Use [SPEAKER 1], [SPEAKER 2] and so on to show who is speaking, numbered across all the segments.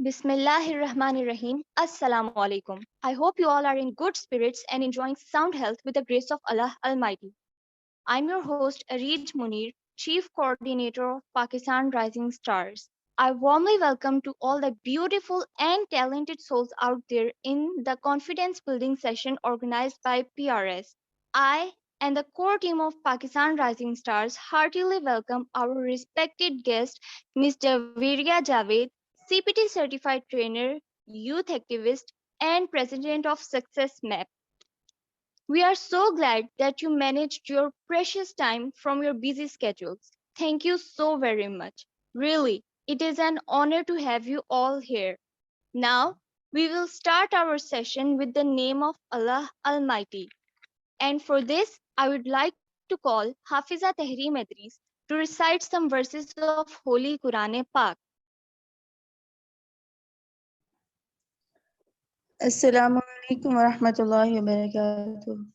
[SPEAKER 1] Bismillahirrahmanirrahim. Assalamu alaikum. I hope you all are in good spirits and enjoying sound health with the grace of Allah Almighty. I'm your host, Areej Munir, Chief Coordinator of Pakistan Rising Stars. I warmly welcome to all the beautiful and talented souls out there in the confidence building session organized by PRS. I and the core team of Pakistan Rising Stars heartily welcome our respected guest, Ms. Javeria Javed, CPT certified trainer, youth activist, and president of Success Map. We are so glad that you managed your precious time from your busy schedules. Thank you so very much. Really, it is an honor to have you all here. Now, we will start our session with the name of Allah Almighty. And for this, I would like to call Hafiza Tahreem Idris to recite some verses of Holy Quran Pak.
[SPEAKER 2] Assalamu alaikum wa rahmatullahi wa barakatuh.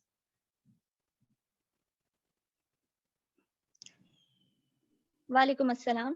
[SPEAKER 1] Walaikum Assalam.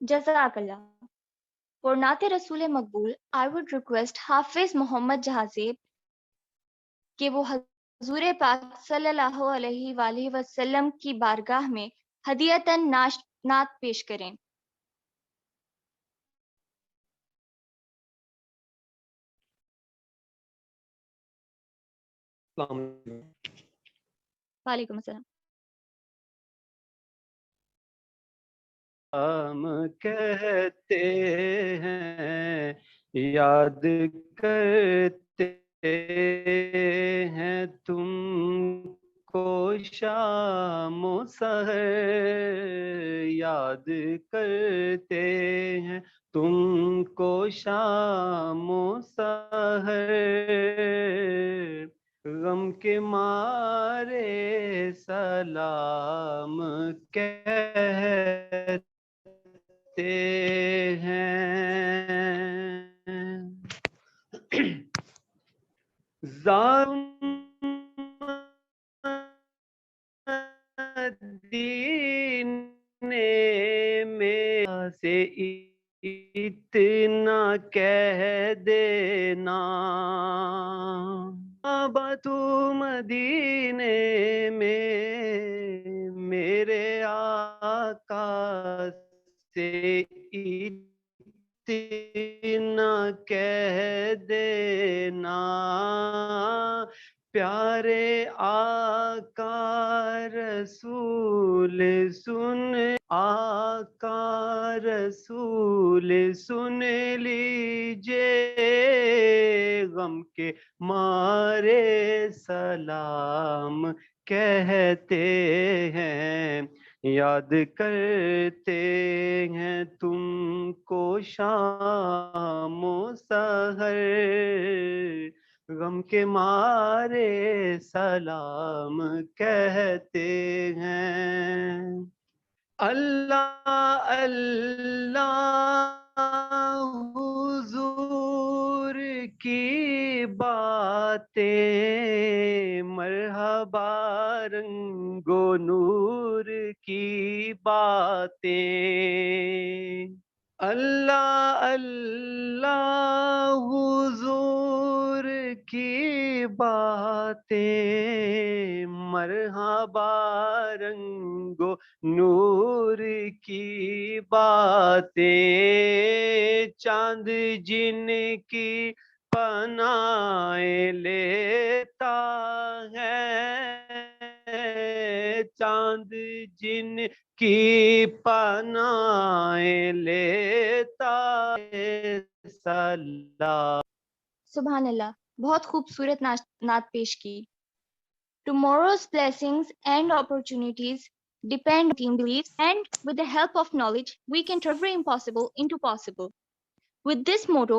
[SPEAKER 1] Jazakallah. For Naate Rasool Maqbool, I would request Hafiz Muhammad Jahazeb कि वो हजूर पाक सल्लल्लाहु अलैहि वसल्लम की बारगाह में हदियतन नात पेश करें. वालेकुम अस्सलाम.
[SPEAKER 3] हम कहते हैं याद करते हैं तुमको शामो सहर याद करते हैं तुमको शामो सहर गम के मारे सलाम कहते हैं दीने में से इतना कह देना अब तू मदीने में मेरे आका से इतना कह देना प्यारे आका रसूल सुन आका रसूल सुन लीजिए गम के मारे सलाम कहते हैं याद करते हैं तुमको शामो सहर गम के मारे सलाम कहते हैं। अल्लाह अल्लाह हुजूर की बातें, मरहबा रंगो नूर की बातें। अल्लाह अल्लाह हुजूर की बातें, मरहबा रंगो नूर की बातें। चांद जिनकी पनाहे लेता है, चांद जिन की पनाहे लेता है, सलाम।
[SPEAKER 1] सुभान अल्लाह, बहुत खूबसूरत नात पेश की। Tomorrow's blessings and opportunities depend on team beliefs, and with the help of knowledge, we can turn every impossible into possible. With this motto,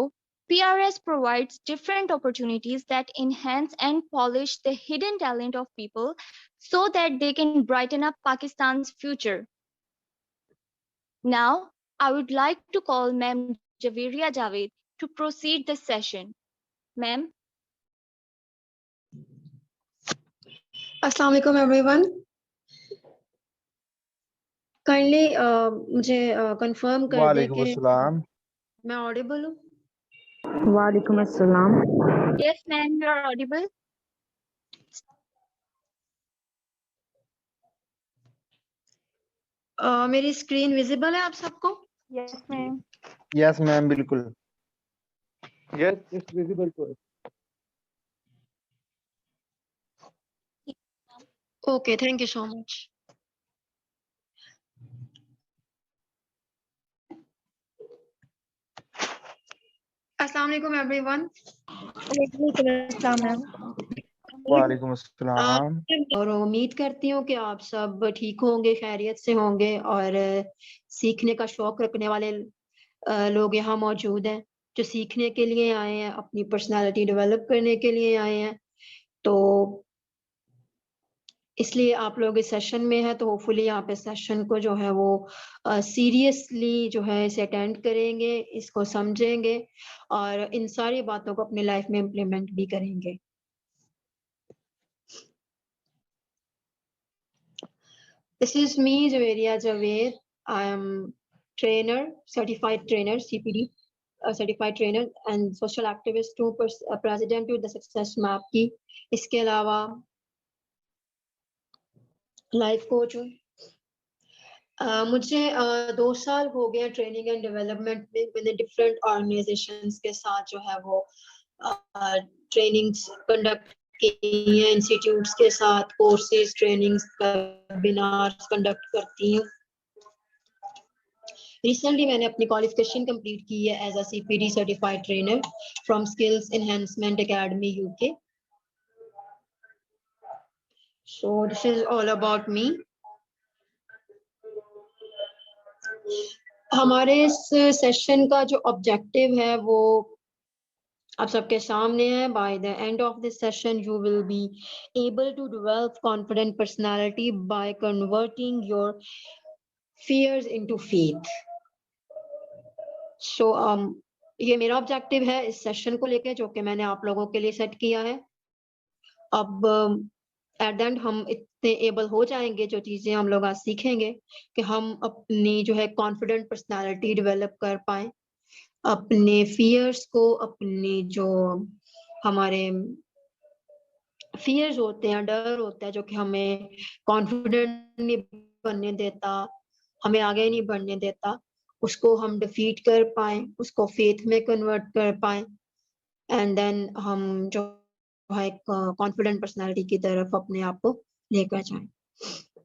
[SPEAKER 1] PRS provides different opportunities that enhance and polish the hidden talent of people so that they can brighten up Pakistan's future. Now, I would like to call Ma'am Javeria Javed to proceed the session. Ma'am.
[SPEAKER 4] अस्सलाम वालेकुम everyone. Kindly मुझे confirm कर दें
[SPEAKER 5] वालेकुम
[SPEAKER 4] कि
[SPEAKER 5] अस्सलाम।
[SPEAKER 4] मैं Audible हूँ।
[SPEAKER 2] वालेकुम अस्सलाम।
[SPEAKER 1] Yes, ma'am, you are audible.
[SPEAKER 4] मेरी स्क्रीन विजिबल है आप सबको?
[SPEAKER 1] Yes, ma'am.
[SPEAKER 5] यस मैम, बिल्कुल। Yes, it's visible to us.
[SPEAKER 4] Okay, thank you so much. अस्सलाम वालेकुम एवरीवन।
[SPEAKER 2] वालेकुम अस्सलाम मैम।
[SPEAKER 5] वालेकुम अस्सलाम।
[SPEAKER 4] और उम्मीद करती हूँ कि आप सब ठीक होंगे, खैरियत से होंगे और सीखने का शौक रखने वाले लोग यहाँ मौजूद हैं, जो सीखने के लिए आए हैं, अपनी पर्सनालिटी डेवलप करने के लिए आए हैं। तो इसलिए आप लोग इस सेशन में हैं, तो होपफुली यहाँ पे सेशन को जो है वो सीरियसली जो है इसे अटेंड करेंगे, इसको समझेंगे और इन सारी बातों को अपनी लाइफ में इम्प्लीमेंट भी करेंगे। This is me, Javeria Javed. I am trainer, certified trainer, CPD, certified trainer and social activist हूँ, president हूँ The Success Map की। इसके अलावा लाइफ कोच हूँ। मुझे 2 साल हो गए ट्रेनिंग एंड डेवलपमेंट में। मैंने डिफरेंट ऑर्गेनाइजेशंस के साथ जो है वो ट्रेनिंग्स कंडक्ट की हैं, इंस्टीट्यूट्स के साथ कोर्सेज, ट्रेनिंग्स, वेबिनार्स कंडक्ट करती हूँ। रिसेंटली मैंने अपनी क्वालिफिकेशन कंप्लीट की है as a CPD certified trainer from skills enhancement academy UK। So this is all about me. हमारे इस सेशन का जो ऑब्जेक्टिव है वो आप सबके सामने है। By the end of this session you will be able to develop confident personality by converting your fears into faith. So ये मेरा ऑब्जेक्टिव है इस सेशन को लेके, जो कि मैंने आप लोगों के लिए सेट किया है। अब एट द एंड हम इतने एबल हो जाएंगे, जो चीजें हम लोग आज सीखेंगे, कि हम अपनी जो है कॉन्फिडेंट पर्सनालिटी डेवलप कर पाए, अपने फियर्स को, अपनी जो हमारे फियर्स होते हैं, डर होता है जो कि हमें कॉन्फिडेंट नहीं बनने देता, हमें आगे नहीं बढ़ने देता, उसको हम डिफीट कर पाए, उसको फेथ में कन्वर्ट कर पाए एंड देन हम जो है कॉन्फिडेंट पर्सनालिटी की तरफ अपने आप को लेकर जाएं।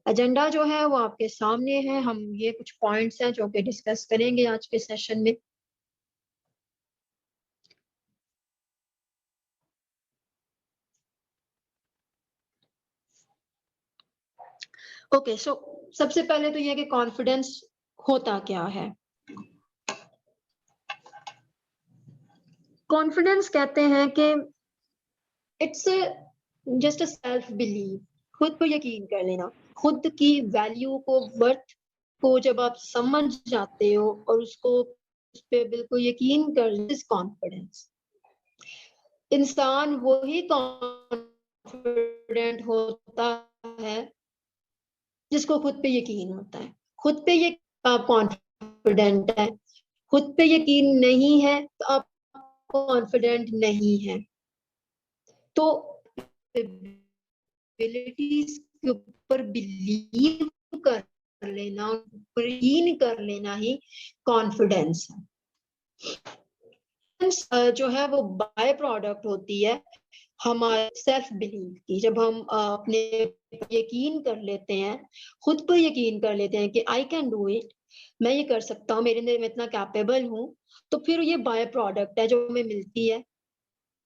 [SPEAKER 4] एजेंडा जो है वो आपके सामने है। हम ये कुछ पॉइंट्स हैं जो कि डिस्कस करेंगे आज के सेशन में। ओके, सो सबसे पहले तो ये कि कॉन्फिडेंस होता क्या है। कॉन्फिडेंस कहते हैं कि it's just a self believe, खुद पर यकीन कर लेना, खुद की वैल्यू को, वर्थ को जब आप समझ जाते हो और उसको उस पे बिल्कुल यकीन कर, दिस कॉन्फिडेंस, इंसान वही कॉन्फिडेंट होता है जिसको खुद पे यकीन होता है। खुद पे ये आप कॉन्फिडेंट है, खुद पे यकीन नहीं है तो आप कॉन्फिडेंट नहीं है। तो एबिलिटीज के ऊपर बिलीव कर लेना, यकीन कर लेना ही कॉन्फिडेंस है। जो है वो बाय प्रोडक्ट होती है हमारे सेल्फ बिलीव की। जब हम अपने यकीन कर लेते हैं, खुद पर यकीन कर लेते हैं कि आई कैन डू इट, मैं ये कर सकता हूँ, मेरे अंदर मैं इतना कैपेबल हूँ, तो फिर ये बाय प्रोडक्ट है जो हमें मिलती है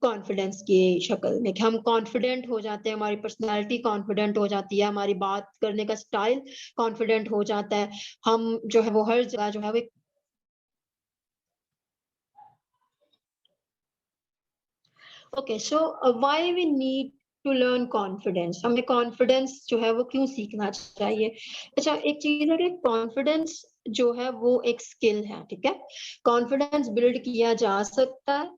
[SPEAKER 4] कॉन्फिडेंस की शक्ल में, कि हम कॉन्फिडेंट हो जाते हैं, हमारी पर्सनालिटी कॉन्फिडेंट हो जाती है, हमारी बात करने का स्टाइल कॉन्फिडेंट हो जाता है, हम जो है वो हर जगह जो है वो okay. So why we need to learn confidence, हमें कॉन्फिडेंस जो है वो क्यों सीखना चाहिए? अच्छा, एक चीज है कि कॉन्फिडेंस जो है वो एक स्किल है, ठीक है, कॉन्फिडेंस बिल्ड किया जा सकता है।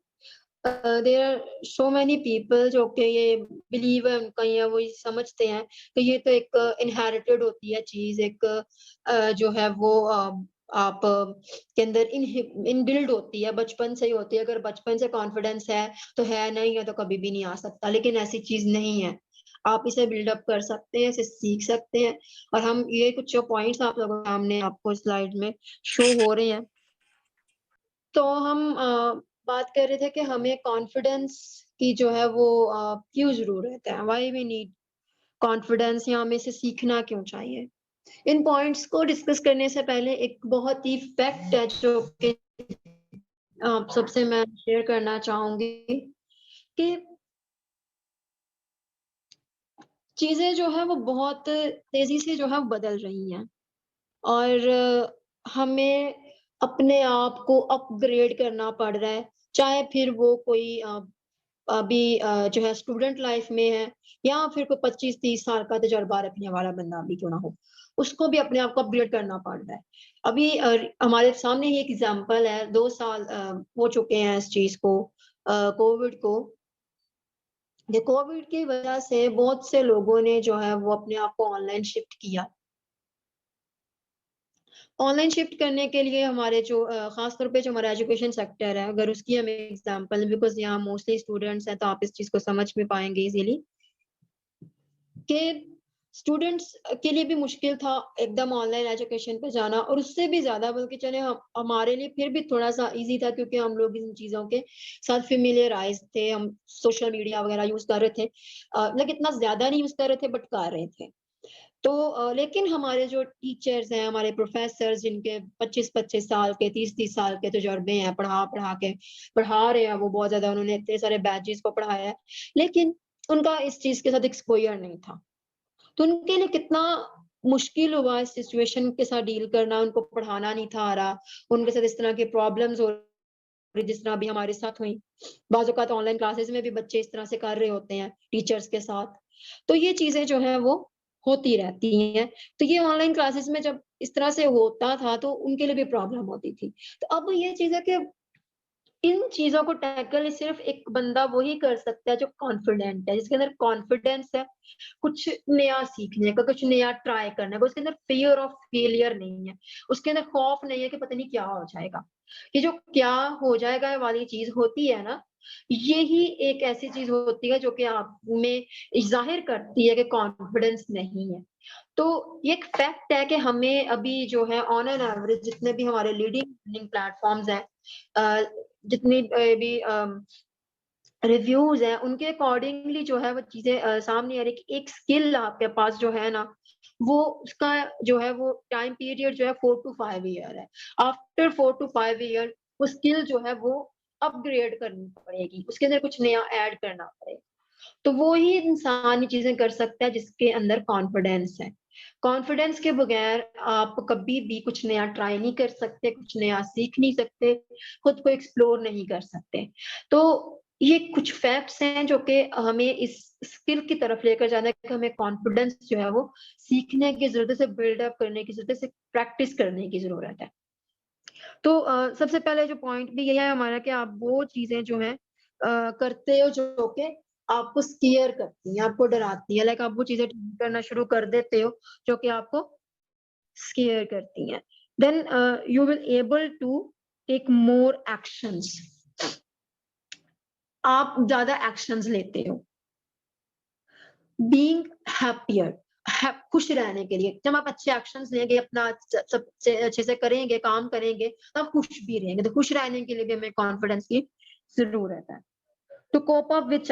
[SPEAKER 4] There are so many people जो कि ये बिलीव है उनका, ये वो समझते हैं कि ये तो एक इनहेरिटेड होती है चीज, एक जो है वो आप के अंदर इन बिल्ड होती है, बचपन से ही होती है। अगर बचपन से कॉन्फिडेंस है तो है, नहीं है तो कभी भी नहीं आ सकता। लेकिन ऐसी चीज नहीं है, आप इसे बिल्डअप कर सकते हैं, इसे सीख सकते हैं। और हम ये कुछ जो पॉइंट्स आप लोगों के सामने आपको स्लाइड में शो हो रहे हैं, तो हम बात कर रहे थे कि हमें कॉन्फिडेंस की जो है वो क्यों जरूरत है, व्हाई वी नीड कॉन्फिडेंस, या हमें इसे सीखना क्यों चाहिए। इन पॉइंट्स को डिस्कस करने से पहले एक बहुत ही फैक्ट है जो कि आप सबसे मैं शेयर करना चाहूंगी कि चीजें जो है वो बहुत तेजी से जो है वो बदल रही हैं, और हमें अपने आप को अपग्रेड करना पड़ रहा है, चाहे फिर वो कोई अभी जो है स्टूडेंट लाइफ में है, या फिर कोई 25-30 साल का तजुर्बा रखने वाला बंदा भी क्यों ना हो, उसको भी अपने आप को अपग्रेड करना पड़ रहा है। अभी हमारे सामने ही एक एग्जांपल है, 2 साल हो चुके हैं इस चीज को, कोविड को। ये कोविड की वजह से बहुत से लोगों ने जो है वो अपने आप को ऑनलाइन शिफ्ट किया। ऑनलाइन शिफ्ट करने के लिए हमारे जो खास तौर पे जो हमारा एजुकेशन सेक्टर है, अगर उसकी हम एग्जांपल, बिकॉज यहाँ मोस्टली स्टूडेंट्स हैं तो आप इस चीज को समझ भी पाएंगे इजीली, कि स्टूडेंट्स के लिए भी मुश्किल था एकदम ऑनलाइन एजुकेशन पे जाना, और उससे भी ज्यादा बल्कि चले हमारे लिए फिर भी थोड़ा सा इजी था, क्योंकि हम लोग इन चीजों के साथ फेमिलियराइज थे, हम सोशल मीडिया वगैरह यूज कर रहे थे, लेकिन इतना ज्यादा नहीं यूज कर रहे थे बट कर रहे थे। तो लेकिन हमारे जो टीचर्स हैं, हमारे प्रोफेसर जिनके 25-25 साल के, 30-30 साल के तजुर्बे हैं, पढ़ा रहे हैं वो बहुत ज्यादा, उन्होंने इतने सारे बैचेस को पढ़ाया है, लेकिन उनका इस चीज के साथ एक्सपोजर नहीं था। तो उनके लिए कितना मुश्किल हुआ इस सिचुएशन के साथ डील करना, उनको पढ़ाना नहीं था आ रहा, उनके साथ इस तरह की प्रॉब्लम्स हो रही जिस तरह अभी हमारे साथ हुई। बाज़ औक़ात ऑनलाइन क्लासेस में भी बच्चे इस तरह से कर रहे होते हैं टीचर्स के साथ। तो ये चीजें जो है वो होती रहती हैं। तो ये ऑनलाइन क्लासेस में जब इस तरह से होता था तो उनके लिए भी प्रॉब्लम होती थी। तो अब ये चीज है कि इन चीजों को टैकल सिर्फ एक बंदा वही कर सकता है जो कॉन्फिडेंट है, जिसके अंदर कॉन्फिडेंस है कुछ नया सीखने का, कुछ नया ट्राई करने का, उसके अंदर फियर ऑफ फेलियर नहीं है, उसके अंदर खौफ नहीं है कि पता नहीं क्या हो जाएगा। ये जो क्या हो जाएगा वाली चीज होती है ना, यही एक ऐसी चीज होती है जो कि आप में जाहिर करती है कि कॉन्फिडेंस नहीं है। तो ये एक फैक्ट है कि हमें अभी जो है ऑन एन एवरेज जितने भी हमारे लीडिंग प्लेटफॉर्म्स हैं, जितनी भी रिव्यूज हैं, उनके अकॉर्डिंगली जो है वो चीजें सामने आ रही कि एक स्किल आपके पास जो है ना, वो उसका जो है वो टाइम पीरियड जो है 4 to 5 ईयर है। आफ्टर 4 to 5 ईयर वो स्किल जो है वो अपग्रेड करनी पड़ेगी, उसके अंदर कुछ नया ऐड करना पड़ेगा। तो वो ही इंसान ये चीजें कर सकता है जिसके अंदर कॉन्फिडेंस है। कॉन्फिडेंस के बगैर आप कभी भी कुछ नया ट्राई नहीं कर सकते, कुछ नया सीख नहीं सकते, खुद को एक्सप्लोर नहीं कर सकते। तो ये कुछ फैक्ट्स हैं जो कि हमें इस स्किल की तरफ लेकर जाना है कि हमें कॉन्फिडेंस जो है वो सीखने की जरूरत है, बिल्डअप करने की जरूरत है, प्रैक्टिस करने की जरूरत है। तो सबसे पहले जो पॉइंट भी यही है हमारा कि आप वो चीजें जो है करते हो जो कि आपको स्केयर करती हैं, आपको डराती है, लाइक आप वो चीजें करना शुरू कर देते हो जो कि आपको स्केयर करती हैं, then you will able to take more actions. आप ज्यादा एक्शंस लेते हो। बीइंग हैप्पियर, खुश रहने के लिए जब आप अच्छे एक्शंस लेंगे, अपना सब अच्छे से करेंगे, काम करेंगे, तब खुश भी रहेंगे। तो खुश रहने के लिए भी हमें कॉन्फिडेंस की जरूरत है। To cope up with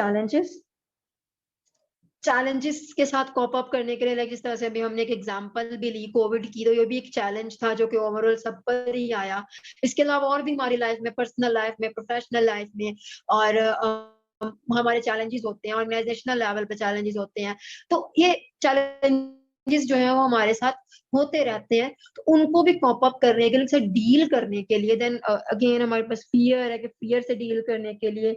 [SPEAKER 4] challenges के साथ कोप अप करने के लिए, लाइक जिस तरह से अभी हमने एक एग्जांपल भी ली कोविड की, तो ये भी एक चैलेंज था जो कि ओवरऑल सब पर ही आया। इसके अलावा और भी हमारी लाइफ में, पर्सनल लाइफ में, प्रोफेशनल लाइफ में और हमारे चैलेंजेस होते हैं, ऑर्गेनाइजेशनल लेवल पे चैलेंजेस होते हैं। तो ये चैलेंजेस जो है वो हमारे साथ होते रहते हैं, तो उनको भी कॉप अप करने के लिए, उनसे डील करने के लिए, देन अगेन हमारे पास फियर है कि फियर से डील करने के लिए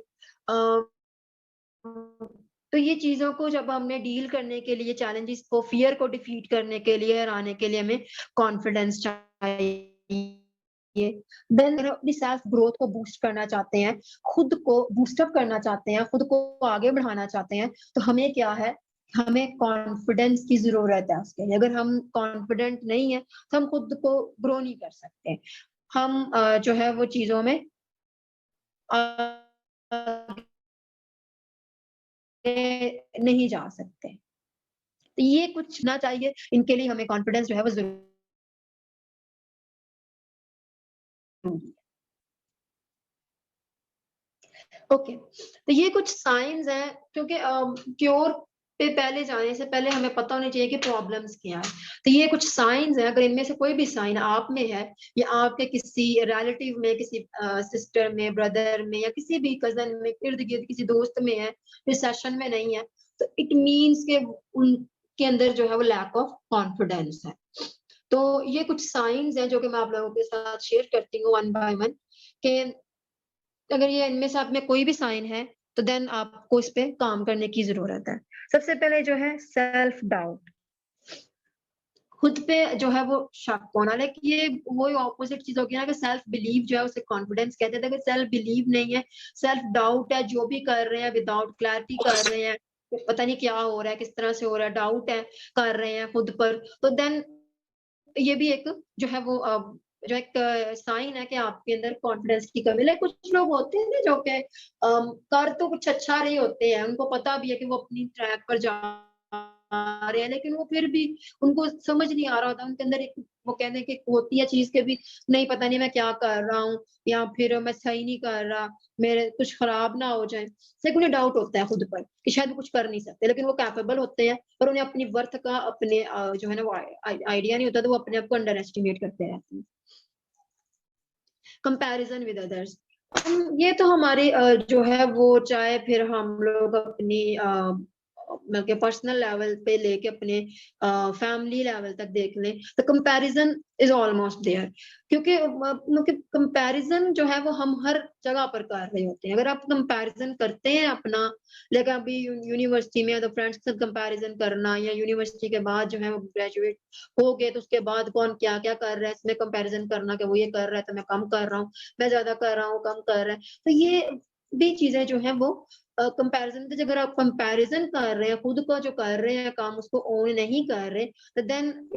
[SPEAKER 4] तो ये चीजों को जब हमने डील करने के लिए, चैलेंजेस को, फियर को डिफीट करने के लिए, हराने के लिए हमें कॉन्फिडेंस चाहिए। देन अपनी सेल्फ ग्रोथ को बूस्ट करना चाहते हैं, खुद को बूस्टअप करना चाहते हैं, खुद को आगे बढ़ाना चाहते हैं, तो हमें क्या है, हमें कॉन्फिडेंस की जरूरत है उसके लिए। अगर हम कॉन्फिडेंट नहीं है तो हम खुद को ग्रो नहीं कर सकते। हम जो है वो चीजों में नहीं जा सकते। तो ये कुछ ना चाहिए, इनके लिए हमें कॉन्फिडेंस जो है वो जरूरी है। ओके, तो ये कुछ साइंस हैं, क्योंकि क्योर पे पहले जाने से पहले हमें पता होना चाहिए कि प्रॉब्लम्स क्या है। तो ये कुछ साइंस हैं, अगर इनमें से कोई भी साइन आप में है या आपके किसी रिलेटिव में, किसी सिस्टर में, ब्रदर में, या किसी भी कजन में, इर्द गिर्द किसी दोस्त में है, रिसेशन में नहीं है, तो इट मीन्स के उनके अंदर जो है वो लैक ऑफ कॉन्फिडेंस है। तो ये कुछ साइंस हैं जो कि मैं आप लोगों के साथ शेयर करती हूँ वन बाय वन, कि अगर ये इनमें से आप में कोई भी साइन है तो देन आपको इस पे काम करने की जरूरत है। सबसे पहले जो है सेल्फ डाउट, खुद पे जो है वो शक होना। लाइक ये वही ऑपोजिट चीज होगी ना, कि सेल्फ बिलीव जो है उसे कॉन्फिडेंस कहते थे। अगर सेल्फ बिलीव नहीं है, सेल्फ डाउट है, जो भी कर रहे हैं विदाउट क्लैरिटी कर रहे हैं, पता नहीं क्या हो रहा है, किस तरह से हो रहा है, डाउट है, कर रहे हैं खुद पर, तो देन ये भी एक जो है वो जो एक साइन है कि आपके अंदर कॉन्फिडेंस की कमी है। कुछ लोग होते हैं ना जो कि कर तो कुछ अच्छा रहे होते हैं, उनको पता भी है कि वो अपनी ट्रैक पर जा रहे हैं, लेकिन वो फिर भी उनको समझ नहीं आ रहा होता, उनके अंदर एक वो कहते हैं कि होती है चीज के भी, नहीं पता नहीं मैं क्या कर रहा हूँ, या फिर मैं सही नहीं कर रहा, मेरे कुछ खराब ना हो जाए। लेकिन उन्हें डाउट होता है खुद पर कि शायद वो कुछ कर नहीं सकते, लेकिन वो कैपेबल होते हैं, पर उन्हें अपनी वर्थ का, अपने जो है ना वो आइडिया नहीं होता, तो वो अपने आप को अंडर एस्टिमेट करते रहते हैं। कंपैरिजन विद अदर्स, ये तो हमारे जो है वो, चाहे फिर हम लोग अपनी मतलब पर्सनल लेवल पे लेके अपने फैमिली लेवल तक देख लें, तो कंपैरिजन इज ऑलमोस्ट देयर। क्योंकि कंपैरिजन जो है वो हम हर जगह पर कर रहे होते हैं। अगर आप कंपैरिजन करते हैं अपना, लेकिन अभी यूनिवर्सिटी में तो फ्रेंड्स के साथ कंपैरिजन करना, या यूनिवर्सिटी के बाद जो है वो ग्रेजुएट हो गए तो उसके बाद कौन क्या क्या कर रहा है, इसमें कंपैरिजन करना कि वो ये कर रहा है तो मैं कम कर रहा हूँ, मैं ज्यादा कर रहा हूँ, कम कर रहा है, तो ये भी चीजें जो है वो कंपैरिजन। अगर आप कंपैरिजन कर रहे हैं, खुद को जो कर रहे हैं काम उसको ओन नहीं कर रहे, तो then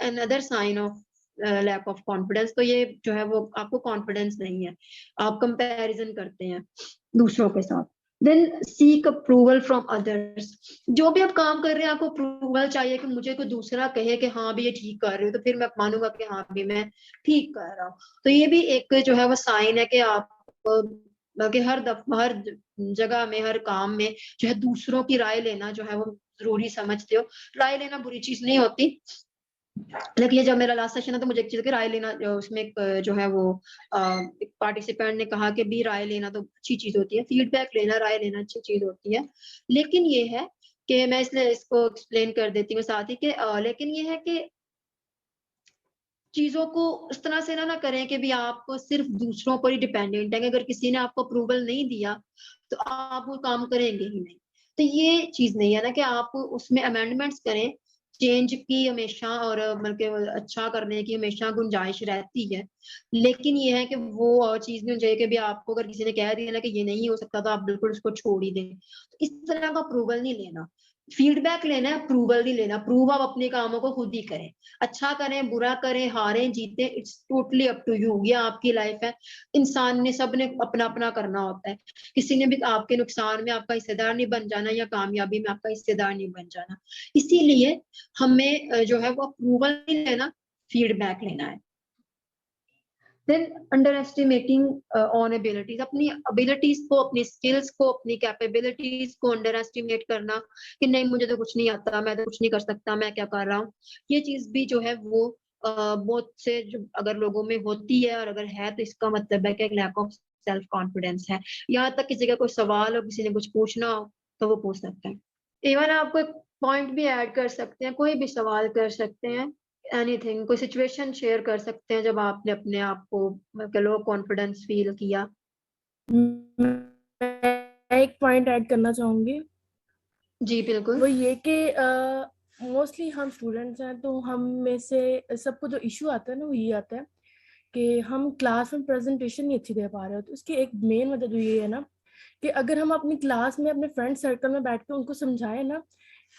[SPEAKER 4] another sign of lack of confidence. तो ये जो है वो आपको कॉन्फिडेंस नहीं है, आप कंपैरिजन करते हैं दूसरों के साथ। Then seek approval from others, जो भी आप काम कर रहे हैं आपको अप्रूवल चाहिए, कि मुझे कोई दूसरा कहे कि हाँ भी ये ठीक कर रहे हो, तो फिर मैं मानूंगा कि हाँ भी मैं ठीक कर रहा हूँ। तो ये भी एक जो है वो साइन है कि आप कि हर जगह में, हर काम में जो है दूसरों की राय लेना जो है वो जरूरी समझते हो। राय लेना बुरी चीज नहीं होती, लेकिन ये जब मेरा लास्ट सेशन है तो मुझे एक चीज की राय लेना, उसमें एक जो है वो एक पार्टिसिपेंट ने कहा कि भी राय लेना तो अच्छी चीज होती है, फीडबैक लेना, राय लेना अच्छी चीज होती है। लेकिन ये है कि मैं इसलिए इसको एक्सप्लेन कर देती हूँ साथ ही कि लेकिन ये है कि चीजों को इस तरह से ना करें कि भी आप सिर्फ दूसरों पर ही डिपेंडेंट है, कि अगर किसी ने आपको अप्रूवल नहीं दिया तो आप वो काम करेंगे ही नहीं। तो ये चीज नहीं है ना कि आप उसमें अमेंडमेंट्स करें, चेंज की हमेशा और मतलब कि अच्छा करने की हमेशा गुंजाइश रहती है, लेकिन ये है कि वो और चीज नहीं होनी चाहिए कि भी आपको अगर किसी ने कह दिया ना कि ये नहीं हो सकता तो आप बिल्कुल उसको छोड़ ही दें। तो इस तरह का अप्रूवल नहीं लेना, फीडबैक लेना है, अप्रूवल नहीं लेना। अप्रूव आप अपने कामों को खुद ही करें, अच्छा करें, बुरा करें, हारें जीतें, it's totally up to you. ये आपकी लाइफ है, इंसान ने सब ने अपना अपना करना होता है। किसी ने भी आपके नुकसान में आपका हिस्सेदार नहीं बन जाना या कामयाबी में आपका हिस्सेदार नहीं बन जाना। इसीलिए हमें जो है वो अप्रूवल नहीं लेना, फीडबैक लेना है। Then underestimating on abilities, अपनी एबिलिटीज को, अपनी स्किल्स को, अपनी कैपेबिलिटीज को अंडर एस्टिमेट करना कि नहीं मुझे तो कुछ नहीं आता, मैं तो कुछ नहीं कर सकता, मैं क्या कर रहा हूँ। ये चीज भी जो है वो बहुत से जो अगर लोगों में होती है, और अगर है तो इसका मतलब है कि एक लैक ऑफ सेल्फ कॉन्फिडेंस है। यहाँ तक किसी का कोई सवाल हो, किसी ने कुछ पूछना हो तो वो पूछ सकते हैं। इवन आप कोई पॉइंट भी ऐड कर सकते हैं, कोई भी सवाल कर सकते हैं, एनीथिंग, कोई सिचुएशन शेयर कर सकते हैं जब आपने अपने आप को लो कॉन्फिडेंस फील किया।
[SPEAKER 6] मैं एक पॉइंट ऐड करना चाहूंगी,
[SPEAKER 4] जी बिल्कुल।
[SPEAKER 6] वो ये कि मोस्टली हम स्टूडेंट्स हैं तो हम में से सबको जो इशू आता है ना वो ये आता है कि हम क्लास में प्रेजेंटेशन नहीं अच्छी दे पा रहे हो। तो उसकी एक मेन वजह जो ये है ना कि अगर हम अपनी क्लास में अपने फ्रेंड सर्कल में बैठ के उनको समझाएं ना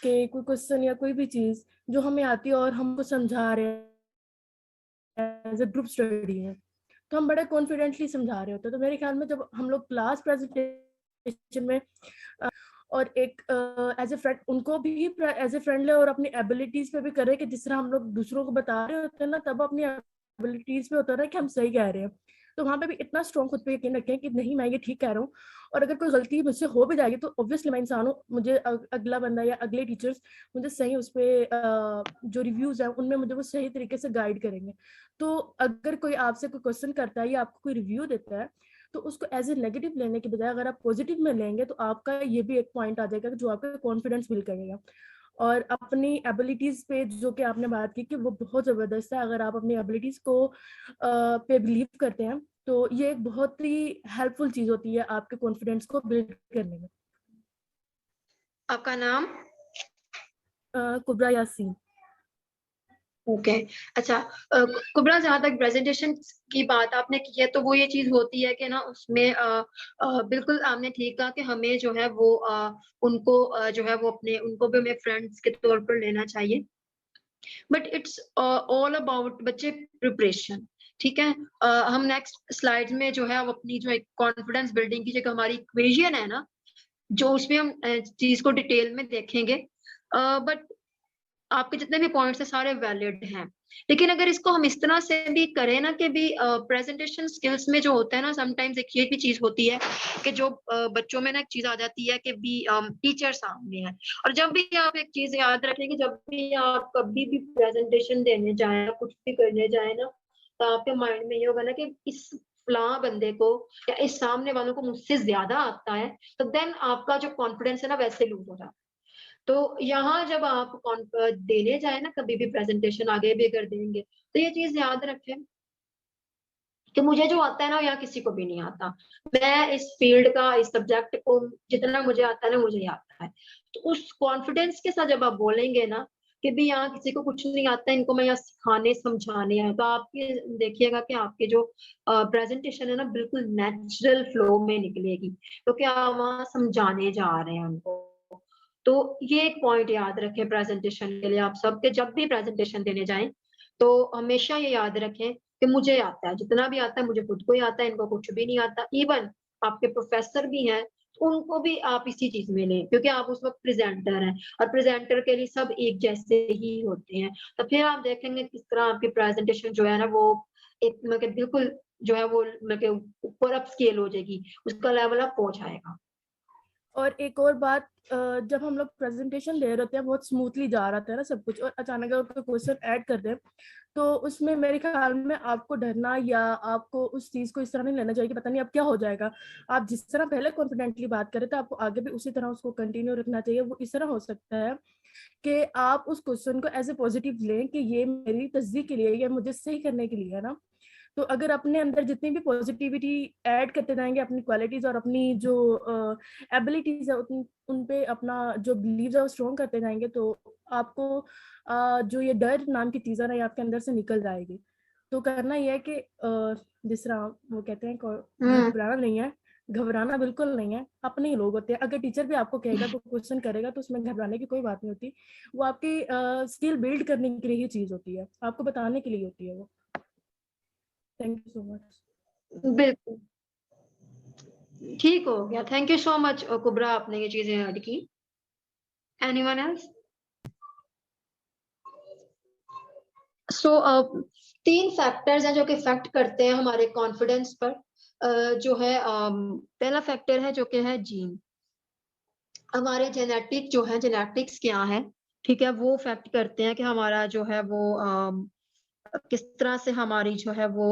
[SPEAKER 6] कि कोई क्वेश्चन या कोई भी चीज़ जो हमें आती है और हमको समझा रहे हैं एज ए ग्रुप स्टडी है, तो हम बड़े कॉन्फिडेंटली समझा रहे होते हैं। तो मेरे ख्याल में जब हम लोग क्लास प्रेजेंटेशन में और एक एज ए फ्रेंड उनको भी एज ए फ्रेंड ले और अपनी एबिलिटीज पे भी करें कि जिस तरह हम लोग दूसरों को बता रहे होते हैं ना, तब अपनी एबिलिटीज पे होता है कि हम सही कह रहे हैं। तो वहाँ पे भी इतना स्ट्रॉन्ग खुद पे यकीन रखें कि नहीं मैं ये ठीक कह रहा हूँ, और अगर कोई गलती मुझसे हो भी जाएगी तो ऑब्वियसली मैं इंसान हूँ, मुझे अगला बंदा या अगले टीचर्स मुझे सही उस पर जो रिव्यूज हैं उनमें मुझे वो सही तरीके से गाइड करेंगे। तो अगर कोई आपसे कोई क्वेश्चन करता है या आपको कोई रिव्यू देता है तो उसको एज ए नेगेटिव लेने के बजाय अगर आप पॉजिटिव में लेंगे तो आपका ये भी एक पॉइंट आ जाएगा जो आपका कॉन्फिडेंस बिल्ड करेगा। और अपनी एबिलिटीज पे जो कि आपने बात की कि वो बहुत ज़बरदस्त है, अगर आप अपनी एबिलिटीज को पे बिलीव करते हैं तो ये एक बहुत ही हेल्पफुल चीज़ होती है आपके कॉन्फिडेंस को बिल्ड करने में।
[SPEAKER 4] आपका नाम?
[SPEAKER 6] कुबरा यासीन।
[SPEAKER 4] ओके अच्छा, कुबरा, जहाँ तक प्रेजेंटेशन की बात आपने की है तो वो ये चीज होती है कि ना उसमें बिल्कुल आपने ठीक कहा कि हमें जो है वो उनको जो है वो अपने उनको भी हमें फ्रेंड्स के तौर पर लेना चाहिए, बट इट्स ऑल अबाउट बच्चे प्रिपरेशन। ठीक है, हम नेक्स्ट स्लाइड में जो है अब अपनी जो एक कॉन्फिडेंस बिल्डिंग की जो हमारी इक्वेशन है ना, जो उसमें हम चीज को डिटेल में देखेंगे, बट आपके जितने भी पॉइंट्स है सारे वैलिड हैं। लेकिन अगर इसको हम इस तरह से भी करें ना कि भी प्रेजेंटेशन स्किल्स में जो होता है ना, समटाइम्स एक ये भी चीज होती है कि जो बच्चों में ना एक चीज आ जाती है कि भी टीचर सामने है, और जब भी आप एक चीज याद रखें कि जब भी आप कभी भी प्रेजेंटेशन देने जाए, कुछ भी करने जाए ना, तो आपके माइंड में ये होगा ना कि इस फलां बंदे को या इस सामने वालों को मुझसे ज्यादा आता है, तो देन आपका जो कॉन्फिडेंस है ना वैसे लूज हो जाता है। तो यहाँ जब आप देने जाए ना कभी भी प्रेजेंटेशन, आगे भी अगर देंगे तो ये चीज याद रखें कि मुझे जो आता है ना यहाँ किसी को भी नहीं आता। मैं इस फील्ड का, इस सब्जेक्ट को जितना मुझे आता है ना मुझे ही आता है। तो उस कॉन्फिडेंस के साथ जब आप बोलेंगे ना कि भी यहाँ किसी को कुछ नहीं आता, इनको मैं यहाँ सिखाने समझाने हैं, तो आपके देखिएगा कि आपके जो प्रेजेंटेशन है ना बिल्कुल नेचुरल फ्लो में निकलेगी, क्योंकि आप वहाँ समझाने जा रहे हैं उनको। तो ये एक पॉइंट याद रखें प्रेजेंटेशन के लिए आप सब, के जब भी प्रेजेंटेशन देने जाएं तो हमेशा ये याद रखें कि मुझे आता है, जितना भी आता है मुझे खुद को ही आता है, इनको कुछ भी नहीं आता। इवन आपके प्रोफेसर भी हैं तो उनको भी आप इसी चीज में लें, क्योंकि आप उस वक्त प्रेजेंटर हैं और प्रेजेंटर के लिए सब एक जैसे ही होते हैं। तो फिर आप देखेंगे किस तरह आपकी प्रेजेंटेशन जो है ना वो एक मतलब बिल्कुल जो है वो मतलब ऊपर अप स्केल हो जाएगी, उसका लेवल अप पहुंच आएगा।
[SPEAKER 6] और एक और बात, जब हम लोग प्रेजेंटेशन दे रहे होते हैं बहुत स्मूथली जा रहा था ना सब कुछ, और अचानक अगर कोई क्वेश्चन ऐड कर दे तो उसमें मेरे ख्याल में आपको डरना या आपको उस चीज़ को इस तरह नहीं लेना चाहिए कि पता नहीं अब क्या हो जाएगा। आप जिस तरह पहले कॉन्फिडेंटली बात करें तो आपको आगे भी उसी तरह उसको कंटिन्यू रखना चाहिए। वो इस तरह हो सकता है कि आप उस क्वेश्चन को एज ए पॉजिटिव लें कि ये मेरी तस्दीक के लिए, ये मुझे सही करने के लिए है ना। तो अगर अपने अंदर जितनी भी पॉजिटिविटी ऐड करते जाएंगे, अपनी क्वालिटीज और अपनी जो एबिलिटीज है उन पे अपना जो बिलीव्स है वो स्ट्रॉन्ग करते जाएंगे, तो आपको जो ये डर नाम की चीज़ है ना, ये आपके अंदर से निकल जाएगी। तो करना ये है कि जिस तरह वो कहते हैं घबराना नहीं है, घबराना बिल्कुल नहीं है, अपने ही लोग होते हैं। अगर टीचर भी आपको कहेगा, कोई क्वेश्चन करेगा, तो उसमें घबराने की कोई बात नहीं होती। वो आपकी स्किल बिल्ड करने के लिए ही चीज़ होती है, आपको बताने के लिए होती है वो। Thank you so much.
[SPEAKER 4] बिल्कुल ठीक हो गया, थैंक यू सो मच कुबरा, आपने ये चीजें ऐड की। Anyone else? सो 3 फैक्टर्स हैं जो कि इफेक्ट करते हैं हमारे कॉन्फिडेंस पर। जो है पहला फैक्टर है जो कि है जीन। हमारे जेनेटिक जो है, जेनेटिक्स क्या है, ठीक है, वो इफेक्ट करते हैं कि हमारा जो है वो किस तरह से हमारी जो है वो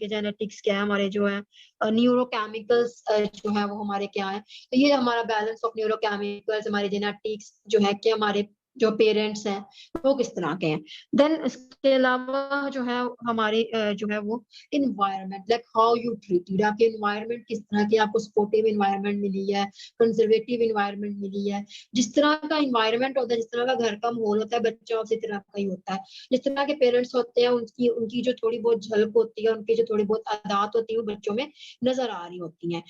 [SPEAKER 4] जेनेटिक्स क्या है, हमारे जो है न्यूरोकेमिकल्स जो है वो हमारे क्या है। तो ये हमारा बैलेंस ऑफ न्यूरोकेमिकल्स, हमारे जेनेटिक्स जो है कि हमारे जो पेरेंट्स हैं वो किस तरह के हैं। देन इसके अलावा जो है हमारे जो है वो environment, like how you treated, आपके इन्वायरमेंट किस तरह की, आपको सपोर्टिव इन्वायरमेंट मिली है, कंजर्वेटिव इन्वायरमेंट मिली है। जिस तरह का इन्वायरमेंट होता है, जिस तरह का घर का माहौल होता है, बच्चा उसी तरह का ही होता है। जिस तरह के पेरेंट्स होते हैं, उनकी जो थोड़ी बहुत झलक होती है, उनकी जो थोड़ी बहुत आदत होती है, वो बच्चों में नजर आ रही होती है।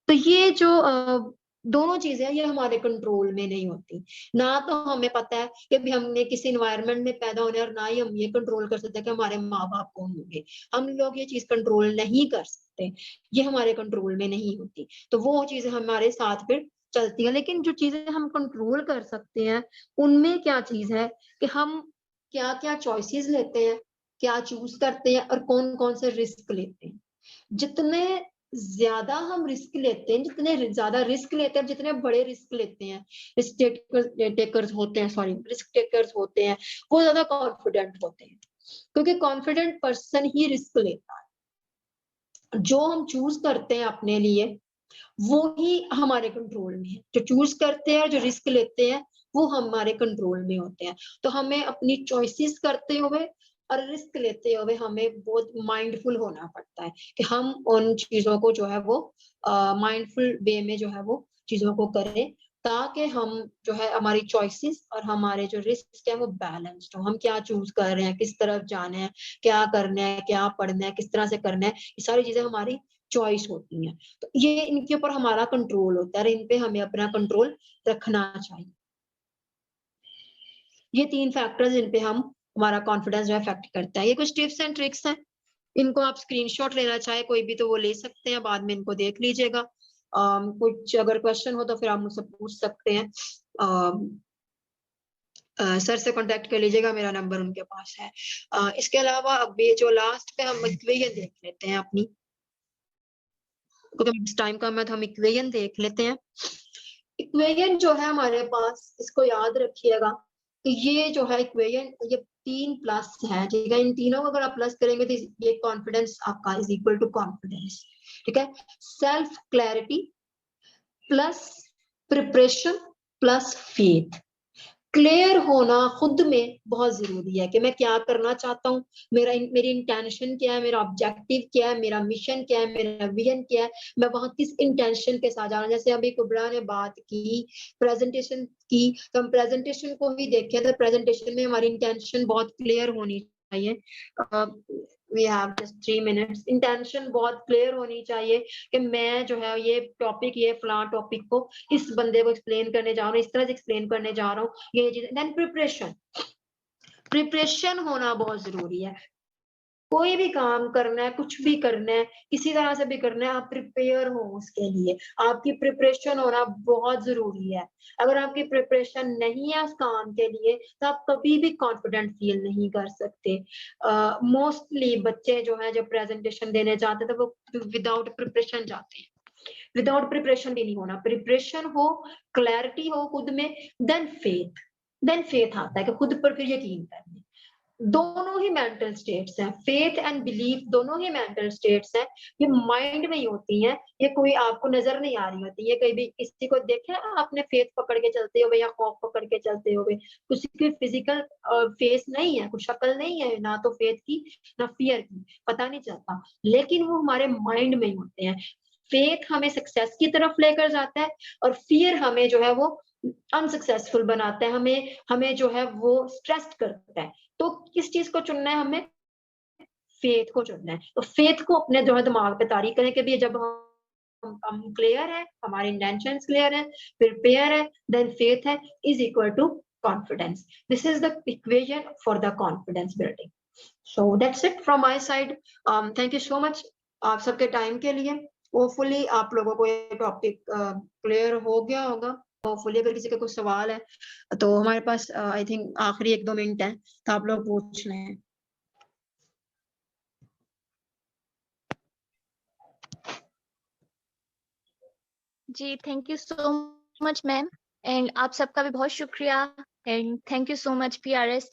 [SPEAKER 4] तो ये जो दोनों चीजें ये हमारे कंट्रोल में नहीं होती। ना तो हमें पता है कि भी हमने किसी इन्वायरमेंट में पैदा होने, और ना ही हम ये कंट्रोल कर सकते हैं कि हमारे माँ बाप कौन होंगे। हम लोग ये चीज कंट्रोल नहीं कर सकते, ये हमारे कंट्रोल में नहीं होती। तो वो चीजें हमारे साथ फिर चलती है। लेकिन जो चीजें हम कंट्रोल कर सकते हैं, उनमें क्या चीज है कि हम क्या क्या चॉइसेस लेते हैं, क्या चूज करते हैं, और कौन कौन से रिस्क लेते हैं। जितने ज्यादा हम रिस्क लेते हैं, जितने ज्यादा रिस्क लेते हैं, जितने बड़े रिस्क लेते हैं, रिस्क टेकर्स होते हैं, सॉरी रिस्क टेकर्स होते हैं, वो ज्यादा कॉन्फिडेंट होते हैं। क्योंकि कॉन्फिडेंट पर्सन ही रिस्क लेता है। जो हम चूज करते हैं अपने लिए वो ही हमारे कंट्रोल में है। जो चूज करते हैं और जो रिस्क लेते हैं वो हमारे कंट्रोल में होते हैं। तो हमें अपनी चॉइसेस करते हुए और रिस्क लेते हुए हमें बहुत माइंडफुल होना पड़ता है कि हम उन चीजों को जो है वो माइंडफुल वे में जो है वो चीजों को करें, ताकि हम जो है हमारी चॉइसेस और हमारे जो रिस्क है वो बैलेंस्ड हो। हम क्या चूज कर रहे हैं, किस तरफ जाना है, क्या करना है, क्या पढ़ना है, किस तरह से करना है, ये सारी चीजें हमारी चॉइस होती हैं। तो ये इनके ऊपर हमारा कंट्रोल होता है और इन पे हमें अपना कंट्रोल रखना चाहिए। ये 3 फैक्टर्स इन पे हम हमारा कॉन्फिडेंस जो इफेक्ट करता है। ये कुछ टिप्स एंड ट्रिक्स हैं, इनको आप स्क्रीनशॉट लेना चाहे कोई भी तो वो ले सकते हैं, बाद में इनको देख लीजिएगा। कुछ अगर क्वेश्चन हो तो फिर आप मुझसे पूछ सकते हैं। सर से कांटेक्ट कर लीजिएगा, मेरा नंबर उनके पास है। इसके अलावा अब ये जो लास्ट पे हम इक्वेशन देख लेते हैं अपनी, क्योंकि टाइम कम है तो हम इक्वेशन देख लेते हैं। इक्वेशन जो है हमारे पास, इसको याद रखिएगा कि ये जो है इक्वेशन, ये 3 प्लस है, ठीक है। इन तीनों को अगर आप प्लस करेंगे तो ये कॉन्फिडेंस आपका इज इक्वल टू कॉन्फिडेंस, ठीक है। Self clarity plus preparation plus faith. Clear होना खुद में बहुत जरूरी है कि मैं क्या करना चाहता हूँ, मेरी इंटेंशन क्या है, मेरा ऑब्जेक्टिव क्या है, मेरा मिशन क्या है, मेरा विजन क्या है, मैं वहां किस इंटेंशन के साथ जा रहा हूँ। जैसे अभी कुबरा ने बात की प्रेजेंटेशन की, तो हम प्रेजेंटेशन को ही देखें तो प्रेजेंटेशन में हमारी इंटेंशन बहुत क्लियर होनी चाहिए। We have just 3 minutes. Intention बहुत क्लियर होनी चाहिए कि मैं जो है ये टॉपिक, ये फलां टॉपिक को इस बंदे को एक्सप्लेन करने जा रहा हूँ, इस तरह से एक्सप्लेन करने जा रहा हूँ, ये चीज। देन प्रिपरेशन होना बहुत जरूरी है। कोई भी काम करना है, कुछ भी करना है, किसी तरह से भी करना है, आप प्रिपेयर हो उसके लिए। आपकी प्रिपरेशन होना बहुत जरूरी है। अगर आपकी प्रिपरेशन नहीं है उस काम के लिए तो आप कभी भी कॉन्फिडेंट फील नहीं कर सकते। मोस्टली बच्चे जो है जब प्रेजेंटेशन देने जाते हैं तो वो विदाउट प्रिपरेशन जाते हैं। विदाउट प्रिपरेशन भी नहीं होना, प्रिपरेशन हो, क्लैरिटी हो खुद में, देन फेथ आता है कि खुद पर फिर यकीन करना। दोनों ही मेंटल स्टेट्स हैं, फेथ एंड बिलीफ दोनों ही मेंटल स्टेट्स हैं। ये माइंड में ही होती हैं, ये कोई आपको नजर नहीं आ रही होती। ये कहीं भी किसी को देखे आपने फेथ पकड़ के चलते हुए या खौफ पकड़ के चलते हुए, किसी की फिजिकल फेस नहीं है, कुछ शक्ल नहीं है, ना तो फेथ की ना फियर की, पता नहीं चलता, लेकिन वो हमारे माइंड में ही होते हैं। फेथ हमें सक्सेस की तरफ लेकर जाता है और फियर हमें जो है वो अनसक्सेसफुल बनाता है, हमें हमें जो है वो स्ट्रेस्ड करता है। तो किस चीज को चुनना है, हमें फेथ को चुनना है। तो फेथ को अपने जो है दिमाग पे तारीख करें कि भी जब हम क्लियर है, हमारे इंटेंशंस क्लियर है, प्रिपेयर है, देन फेथ है is equal to confidence. This is the equation for the confidence building. So that's it from my side. Thank you so much आप सबके टाइम के लिए। होपफुली आप लोगों को ये टॉपिक क्लियर हो गया होगा। होपफुली अगर किसी का कुछ सवाल है तो हमारे पास आई थिंक आखिरी 1-2 मिनट है, तो आप लोग पूछ लें।
[SPEAKER 1] जी, thank you so much ma'am, and आप सबका भी बहुत शुक्रिया, and thank you so much PRS